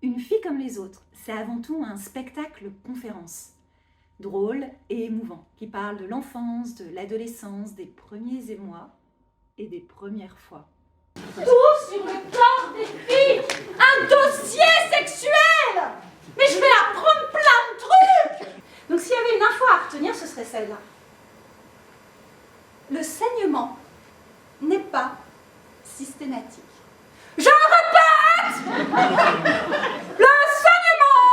Une fille comme les autres, c'est avant tout un spectacle-conférence, drôle et émouvant, qui parle de l'enfance, de l'adolescence, des premiers émois et des premières fois. Tout sur le corps des filles, un dossier sexuel. Mais je vais apprendre plein de trucs. Donc s'il y avait une info à retenir, ce serait celle-là. Le saignement n'est pas systématique. Je répète, le saignement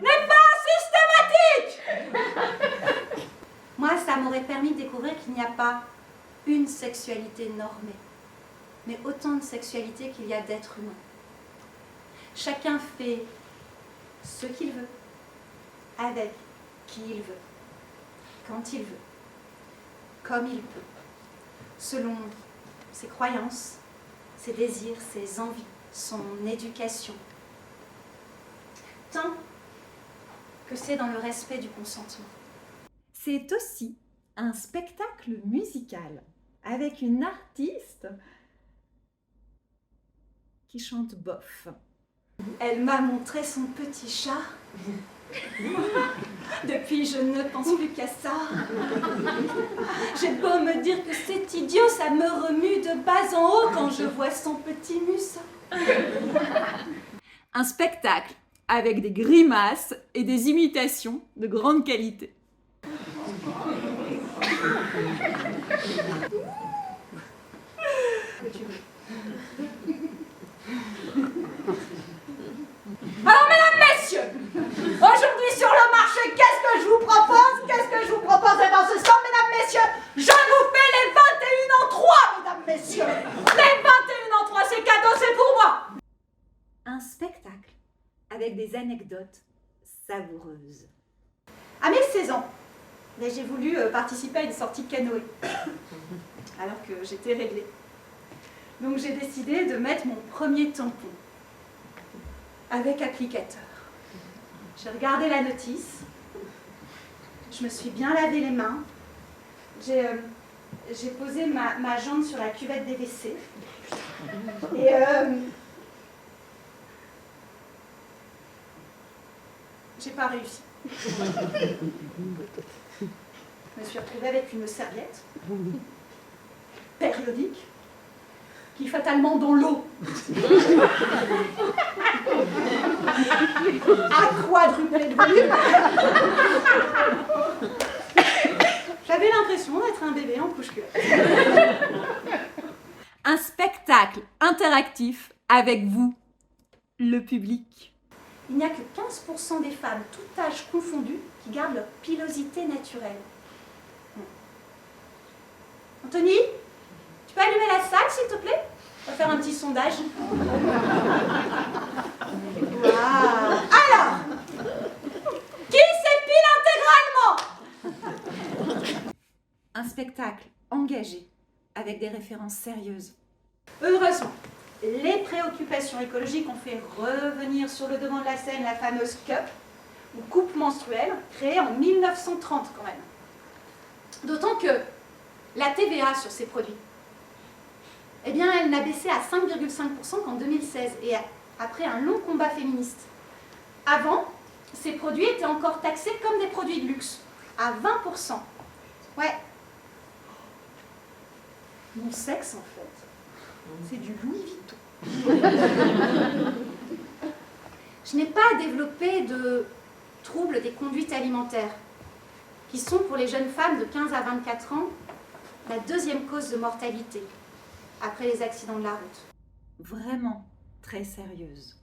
n'est pas systématique. Moi, ça m'aurait permis de découvrir qu'il n'y a pas une sexualité normée, mais autant de sexualité qu'il y a d'êtres humains. Chacun fait ce qu'il veut, avec qui il veut, quand il veut, comme il peut, selon ses croyances, ses désirs, ses envies, son éducation. Tant que c'est dans le respect du consentement. C'est aussi un spectacle musical avec une artiste qui chante bof. Elle m'a montré son petit chat. Depuis, je ne pense plus qu'à ça. J'ai beau me dire que c'est idiot, ça me remue de bas en haut quand je vois son petit mus. Un spectacle avec des grimaces et des imitations de grande qualité. Alors, mesdames, messieurs, aujourd'hui sur le marché, qu'est-ce que je vous propose? Qu'est-ce que je vous propose dans ce stand, mesdames, messieurs? Je vous fais les 21 en 3, mesdames, messieurs. Les 21 en 3, c'est cadeau, c'est pour moi. Un spectacle avec des anecdotes savoureuses. À mes 16 ans, j'ai voulu participer à une sortie de canoë, alors que j'étais réglée. Donc j'ai décidé de mettre mon premier tampon avec applicateur. J'ai regardé la notice, je me suis bien lavé les mains, j'ai posé ma jambe sur la cuvette des WC et j'ai pas réussi. Je me suis retrouvée avec une serviette périodique qui fatalement dans l'eau a quadruplé de volume. J'avais l'impression d'être un bébé en couche-culotte. Un spectacle interactif avec vous, le public. Il n'y a que 15% des femmes, tout âge confondu, qui gardent leur pilosité naturelle. Anthony, tu peux allumer la salle, s'il te plaît? On va faire un petit sondage. Wow. Alors, qui s'épile intégralement? Un spectacle engagé avec des références sérieuses. Heureusement, les préoccupations écologiques ont fait revenir sur le devant de la scène la fameuse cup, ou coupe menstruelle, créée en 1930 quand même. D'autant que la TVA sur ces produits, eh bien, elle n'a baissé à 5,5% qu'en 2016, et après un long combat féministe. Avant, ces produits étaient encore taxés comme des produits de luxe, à 20%. Ouais. Mon sexe, en fait, c'est du Louis Vuitton. Je n'ai pas développé de troubles des conduites alimentaires, qui sont pour les jeunes femmes de 15 à 24 ans la deuxième cause de mortalité, après les accidents de la route. Vraiment très sérieuse.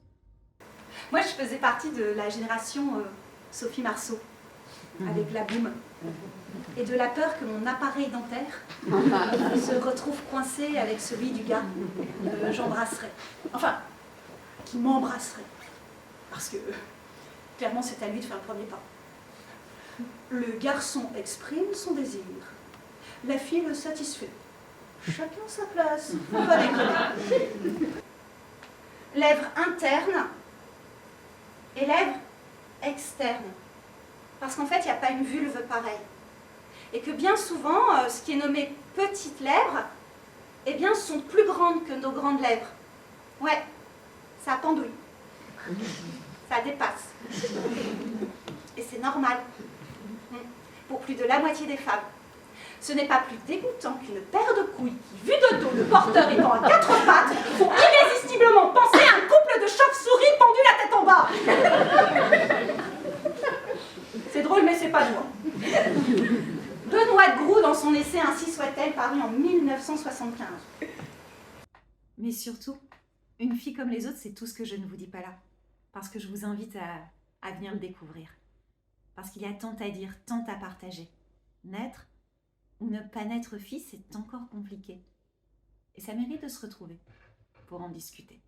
Moi, je faisais partie de la génération Sophie Marceau, avec la boum, et de la peur que mon appareil dentaire se retrouve coincé avec celui du gars que j'embrasserais. Enfin, qui m'embrasserait. Parce que, clairement, c'est à lui de faire le premier pas. Le garçon exprime son désir. La fille le satisfait. Chacun sa place. Faut pas déconner. Lèvres internes et lèvres externes. Parce qu'en fait, il n'y a pas une vulve pareille. Et que bien souvent, ce qui est nommé petites lèvres, eh bien, sont plus grandes que nos grandes lèvres. Ouais, ça pendouille. Ça dépasse. Et c'est normal. Pour plus de la moitié des femmes. Ce n'est pas plus dégoûtant qu'une paire de couilles qui, vu de dos, le porteur étant à quatre pattes, font irrésistiblement penser à un couple de chauves-souris pendus la tête en bas. C'est drôle, mais c'est pas moi. Benoît Groux, dans son essai Ainsi soit-elle, paru en 1975. Mais surtout, une fille comme les autres, c'est tout ce que je ne vous dis pas là. Parce que je vous invite à venir le découvrir. Parce qu'il y a tant à dire, tant à partager. Naître ou ne pas naître fille, c'est encore compliqué. Et ça mérite de se retrouver pour en discuter.